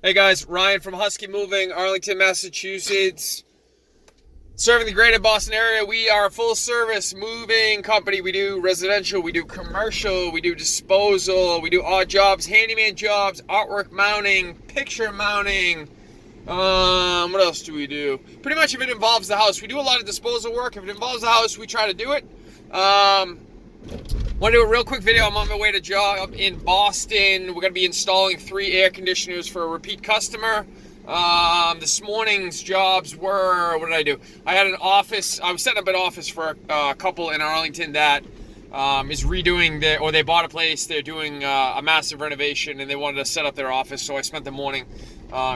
Hey guys, Ryan from Husky Moving, Arlington, Massachusetts. Serving the greater Boston area. We are a full service moving company. We do residential, we do commercial, we do disposal, we do odd jobs, handyman jobs, artwork mounting, picture mounting. What else do we do? Pretty much if it involves the house. We do a lot of disposal work. If it involves the house, we try to do it. Want to do a real quick video. I'm on my way to job in Boston. We're going to be installing 3 air conditioners for a repeat customer. This morning's jobs were, what did I do? I had an office. I was setting up an office for a couple in Arlington that is redoing or they bought a place. They're doing a massive renovation and they wanted to set up their office. So I spent the morning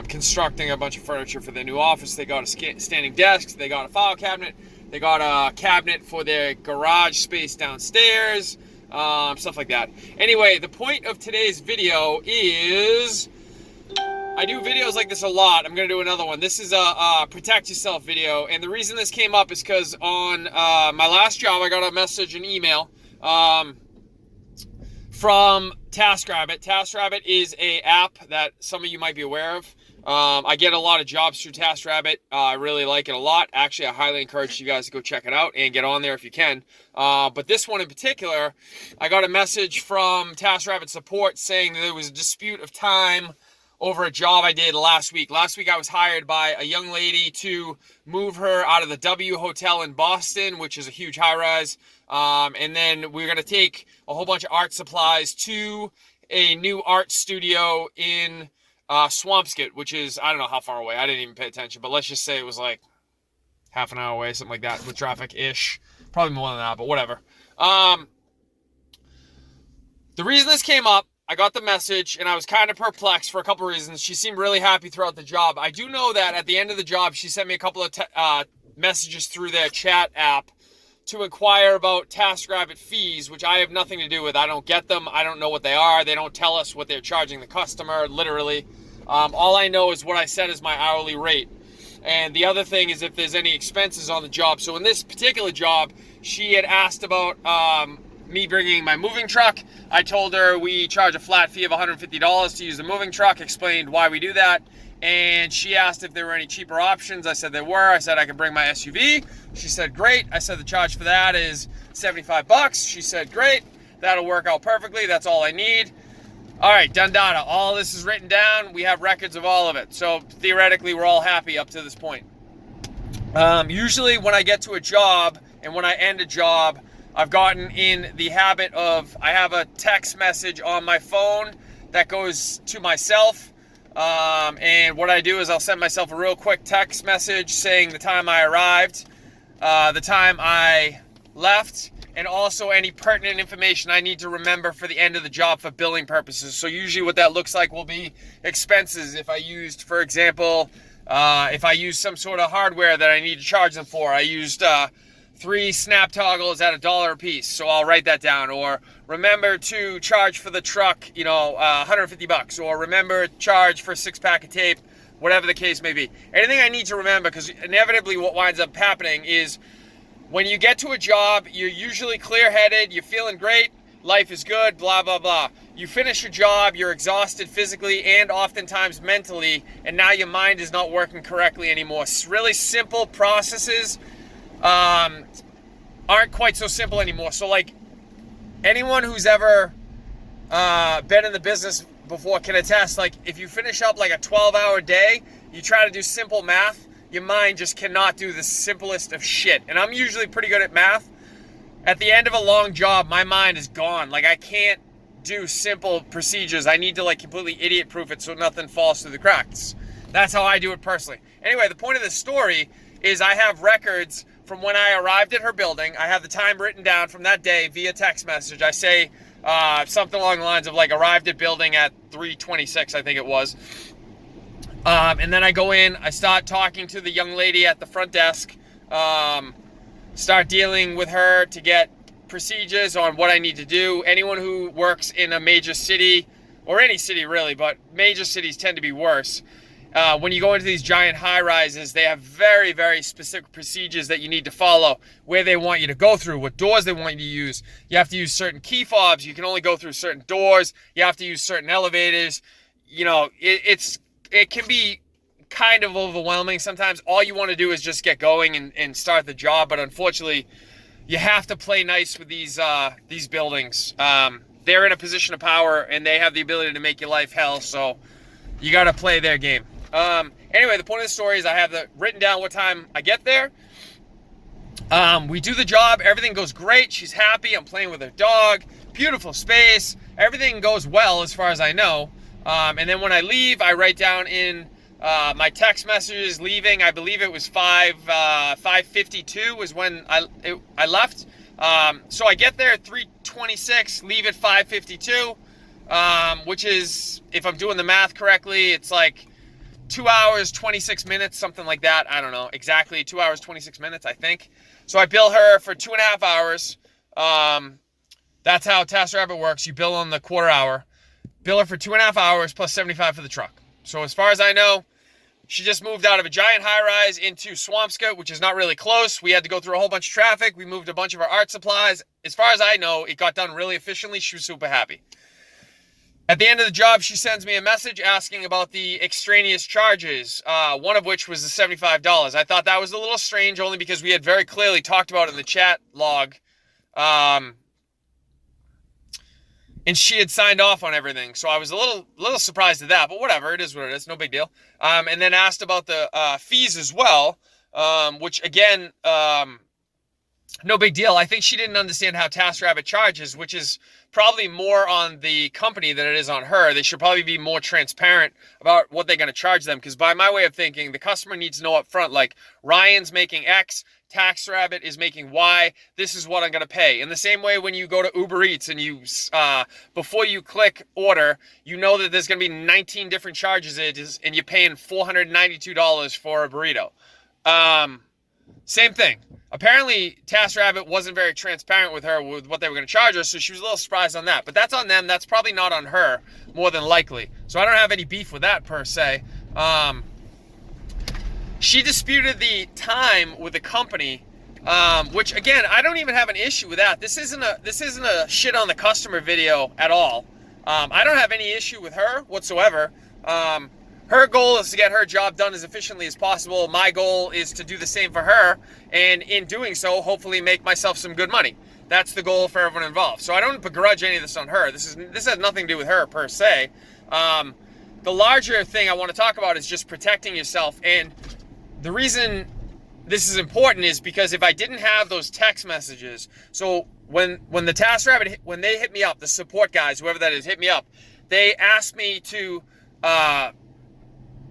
constructing a bunch of furniture for their new office. They got a standing desk. They got a file cabinet. They got a cabinet for their garage space downstairs. Stuff like that. Anyway, the point of today's video is I do videos like this a lot. I'm going to do another one. This is a protect yourself video. And the reason this came up is because on my last job, I got a message, an email from TaskRabbit. TaskRabbit is a app that some of you might be aware of. I get a lot of jobs through TaskRabbit. I really like it a lot. Actually, I highly encourage you guys to go check it out and get on there if you can. But this one in particular, I got a message from TaskRabbit support saying that there was a dispute of time over a job I did last week. Last week I was hired by a young lady to move her out of the W Hotel in Boston, which is a huge high-rise. And then we're going to take a whole bunch of art supplies to a new art studio in Swampscott, which is, I don't know how far away. I didn't even pay attention, but let's just say it was like half an hour away, something like that, with traffic-ish. Probably more than that, but whatever. The reason this came up, I got the message, and I was kind of perplexed for a couple reasons. She seemed really happy throughout the job. I do know that at the end of the job, she sent me a couple of messages through their chat app to inquire about TaskRabbit fees, which I have nothing to do with. I don't get them. I don't know what they are. They don't tell us what they're charging the customer, literally. All I know is what I said is my hourly rate. And the other thing is if there's any expenses on the job. So in this particular job, she had asked about me bringing my moving truck. I told her we charge a flat fee of $150 to use the moving truck, explained why we do that. And she asked if there were any cheaper options. I said there were. I said I could bring my SUV. She said, great. I said the charge for that is $75. She said, great. That'll work out perfectly. That's all I need. All right, done data. All this is written down. We have records of all of it. So theoretically, we're all happy up to this point. Usually when I get to a job and when I end a job, I've gotten in the habit of, I have a text message on my phone that goes to myself. And what I do is I'll send myself a real quick text message saying the time I arrived, the time I left, and also any pertinent information I need to remember for the end of the job for billing purposes. So usually what that looks like will be expenses. If I used, for example, if I used some sort of hardware that I need to charge them for, I used 3 snap toggles at $1 a piece, so I'll write that down. Or remember to charge for the truck, $150, or remember charge for a 6-pack of tape, whatever the case may be. Anything I need to remember, because inevitably what winds up happening is when you get to a job, you're usually clear-headed, you're feeling great, life is good, blah, blah, blah. You finish your job, you're exhausted physically and oftentimes mentally, and now your mind is not working correctly anymore. Really simple processes aren't quite so simple anymore. So like anyone who's ever been in the business before can attest, like if you finish up like a 12-hour day, you try to do simple math, your mind just cannot do the simplest of shit. And I'm usually pretty good at math. At the end of a long job, my mind is gone. Like I can't do simple procedures. I need to like completely idiot-proof it so nothing falls through the cracks. That's how I do it personally. Anyway, the point of this story is I have records from when I arrived at her building. I have the time written down from that day via text message. I say something along the lines of like arrived at building at 3:26, I think it was. And then I go in, I start talking to the young lady at the front desk, start dealing with her to get procedures on what I need to do. Anyone who works in a major city, or any city really, but major cities tend to be worse. When you go into these giant high-rises, they have very, very specific procedures that you need to follow, where they want you to go through, what doors they want you to use. You have to use certain key fobs. You can only go through certain doors. You have to use certain elevators. You know, it's it can be kind of overwhelming sometimes. All you want to do is just get going and start the job, but unfortunately, you have to play nice with these buildings. They're in a position of power, and they have the ability to make your life hell, so you got to play their game. Anyway, the point of the story is I have written down what time I get there. We do the job. Everything goes great. She's happy. I'm playing with her dog. Beautiful space. Everything goes well as far as I know. And then when I leave, I write down in my text messages leaving. I believe it was 5:52 was when I left. So I get there at 3:26, leave at 5:52, which is, if I'm doing the math correctly, it's like 2 hours, 26 minutes, something like that. I don't know exactly. 2 hours, 26 minutes, I think. So I bill her for 2.5 hours. That's how TaskRabbit works. You bill on the quarter hour. Bill her for 2.5 hours plus 75 for the truck. So as far as I know, she just moved out of a giant high-rise into Swampscott, which is not really close. We had to go through a whole bunch of traffic. We moved a bunch of our art supplies. As far as I know, it got done really efficiently. She was super happy. At the end of the job, she sends me a message asking about the extraneous charges, one of which was the $75. I thought that was a little strange, only because we had very clearly talked about it in the chat log. And she had signed off on everything. So I was a little surprised at that, but whatever, it is what it is, no big deal. And then asked about the fees as well, which again, no big deal. I think she didn't understand how TaskRabbit charges, which is probably more on the company than it is on her. They should probably be more transparent about what they're going to charge them, because by my way of thinking, the customer needs to know up front, like, Ryan's making X, TaskRabbit is making Y, this is what I'm going to pay. In the same way, when you go to Uber Eats and you, before you click order, you know that there's going to be 19 different charges and you're paying $492 for a burrito. Same thing. Apparently, TaskRabbit wasn't very transparent with her with what they were going to charge her, so she was a little surprised on that. But that's on them. That's probably not on her, more than likely. So I don't have any beef with that, per se. She disputed the time with the company, which, again, I don't even have an issue with that. This isn't a shit on the customer video at all. I don't have any issue with her whatsoever. Her goal is to get her job done as efficiently as possible. My goal is to do the same for her, and in doing so, hopefully make myself some good money. That's the goal for everyone involved. So I don't begrudge any of this on her. This has nothing to do with her per se. The larger thing I want to talk about is just protecting yourself. And the reason this is important is because if I didn't have those text messages, so when the TaskRabbit, when they hit me up, the support guys, whoever that is, hit me up, they asked me to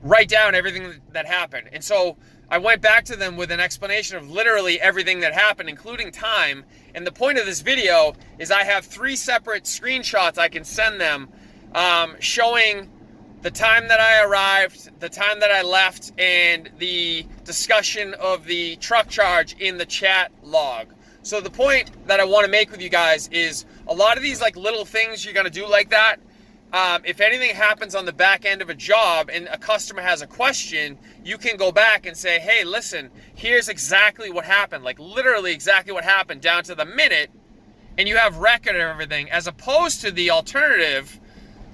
write down everything that happened. And so I went back to them with an explanation of literally everything that happened, including time. And the point of this video is I have 3 separate screenshots I can send them showing the time that I arrived, the time that I left, and the discussion of the truck charge in the chat log. So the point that I want to make with you guys is a lot of these like little things you're going to do like that. If anything happens on the back end of a job and a customer has a question, you can go back and say, hey, listen, here's exactly what happened, like literally exactly what happened down to the minute, and you have record of everything, as opposed to the alternative,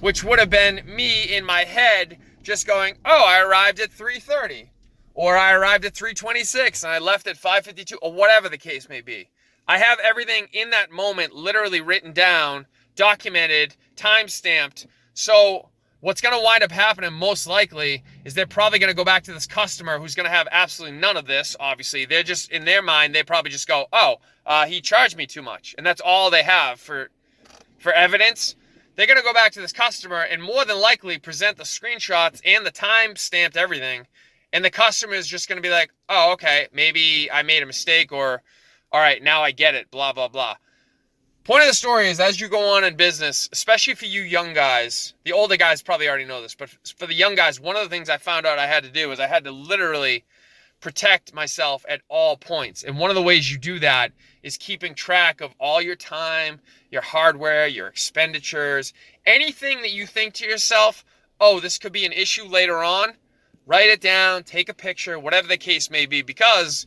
which would have been me in my head just going, oh, I arrived at 3:30, or I arrived at 3:26 and I left at 5:52, or whatever the case may be. I have everything in that moment literally written down, documented, time-stamped. So what's going to wind up happening most likely is they're probably going to go back to this customer who's going to have absolutely none of this. Obviously, they're just, in their mind, they probably just go, oh, he charged me too much. And that's all they have for evidence. They're going to go back to this customer and more than likely present the screenshots and the time-stamped everything. And the customer is just going to be like, oh, okay, maybe I made a mistake, or all right, now I get it, blah, blah, blah. Point of the story is, as you go on in business, especially for you young guys, the older guys probably already know this, but for the young guys, one of the things I found out I had to do is I had to literally protect myself at all points. And one of the ways you do that is keeping track of all your time, your hardware, your expenditures, anything that you think to yourself, oh, this could be an issue later on, write it down, take a picture, whatever the case may be, because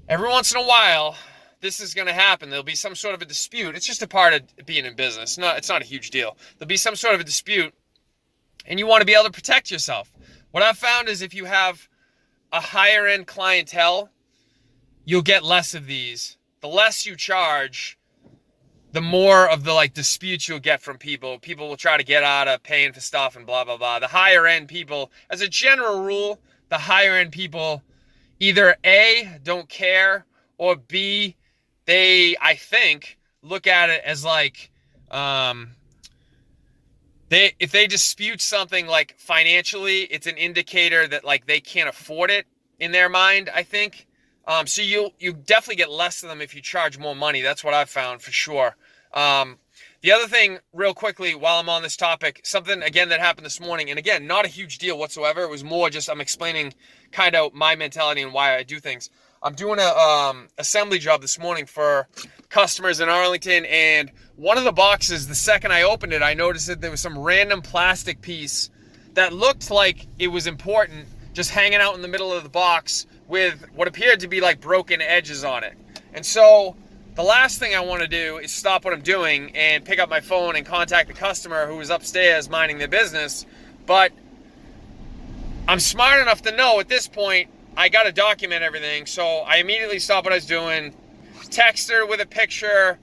every once in a while, this is going to happen. There'll be some sort of a dispute. It's just a part of being in business. It's not a huge deal. There'll be some sort of a dispute, and you want to be able to protect yourself. What I've found is if you have a higher end clientele, you'll get less of these. The less you charge, the more of the disputes you'll get from people. People will try to get out of paying for stuff and blah, blah, blah. The higher end people, as a general rule, the higher end people either A, don't care, or B, they, I think, look at it as if they dispute something financially, it's an indicator that they can't afford it in their mind, I think. So you definitely get less of them if you charge more money. That's what I've found for sure. The other thing, real quickly, while I'm on this topic, something again that happened this morning, and again, not a huge deal whatsoever. It was more just I'm explaining kind of my mentality and why I do things. I'm doing a assembly job this morning for customers in Arlington, and one of the boxes, the second I opened it, I noticed that there was some random plastic piece that looked like it was important, just hanging out in the middle of the box with what appeared to be broken edges on it. And so the last thing I want to do is stop what I'm doing and pick up my phone and contact the customer who was upstairs minding their business. But I'm smart enough to know at this point I got to document everything. So I immediately stopped what I was doing, text her with a picture.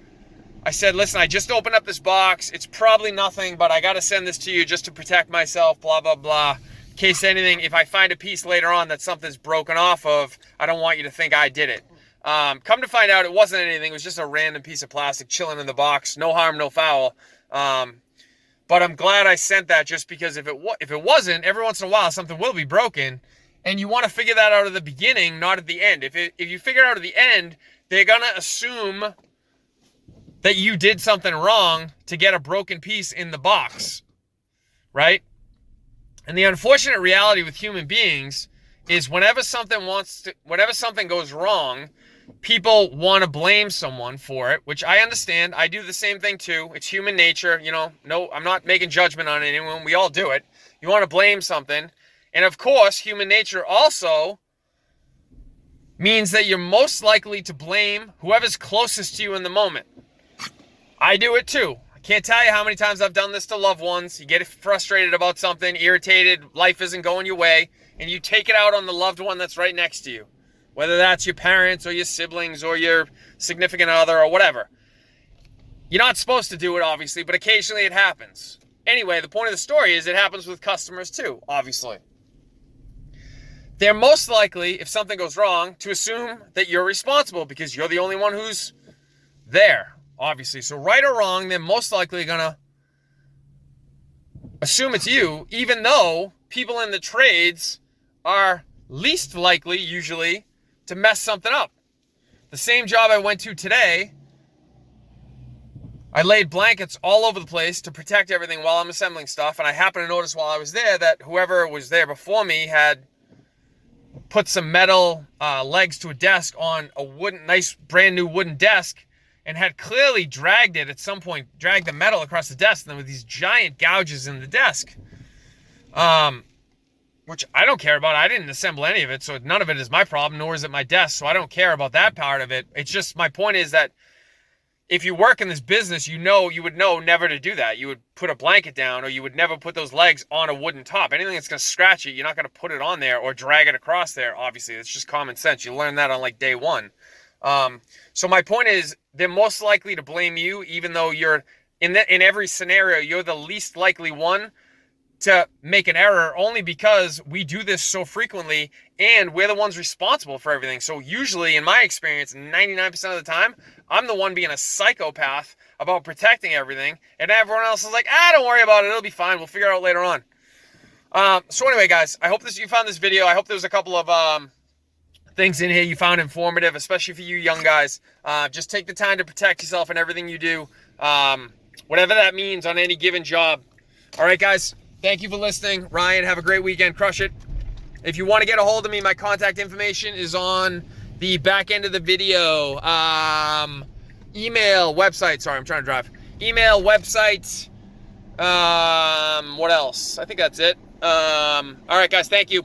I said, listen, I just opened up this box. It's probably nothing, but I got to send this to you just to protect myself, blah, blah, blah. In case anything, if I find a piece later on that something's broken off of, I don't want you to think I did it. Come to find out, it wasn't anything. It was just a random piece of plastic chilling in the box. No harm, no foul. But I'm glad I sent that, just because if it wasn't, every once in a while something will be broken, and you want to figure that out at the beginning, not at the end. If you figure it out at the end, they're gonna assume that you did something wrong to get a broken piece in the box, right? And the unfortunate reality with human beings is whenever something goes wrong, people want to blame someone for it, which I understand. I do the same thing too. It's human nature, No, I'm not making judgment on anyone. We all do it. You want to blame something. And of course, human nature also means that you're most likely to blame whoever's closest to you in the moment. I do it too. I can't tell you how many times I've done this to loved ones. You get frustrated about something, irritated, life isn't going your way, and you take it out on the loved one that's right next to you. Whether that's your parents or your siblings or your significant other or whatever. You're not supposed to do it, obviously, but occasionally it happens. Anyway, the point of the story is it happens with customers too, obviously. They're most likely, if something goes wrong, to assume that you're responsible because you're the only one who's there, obviously. So right or wrong, they're most likely going to assume it's you, even though people in the trades are least likely, usually, to mess something up. The same job I went to today, I laid blankets all over the place to protect everything while I'm assembling stuff, and I happened to notice while I was there that whoever was there before me had put some metal legs to a desk on a nice brand new wooden desk, and had clearly dragged it at some point, dragged the metal across the desk, and there were these giant gouges in the desk. Which I don't care about. I didn't assemble any of it, so none of it is my problem, nor is it my desk, so I don't care about that part of it. It's just, my point is that if you work in this business, you would know never to do that. You would put a blanket down, or you would never put those legs on a wooden top. Anything that's going to scratch it, you're not going to put it on there or drag it across there, obviously. It's just common sense. You learn that on day one. So my point is, they're most likely to blame you, even though you're, in every scenario, you're the least likely one to make an error, only because we do this so frequently and we're the ones responsible for everything. So usually, in my experience, 99% of the time, I'm the one being a psychopath about protecting everything, and everyone else is like, don't worry about it, it'll be fine, we'll figure it out later on. So anyway, guys, I hope you found this video. I hope there was a couple of things in here you found informative, especially for you young guys. Just take the time to protect yourself in everything you do, whatever that means on any given job. All right, guys. Thank you for listening. Ryan, have a great weekend. Crush it. If you want to get a hold of me, my contact information is on the back end of the video. Email, website. Sorry, I'm trying to drive. Email, website. What else? I think that's it. All right, guys. Thank you.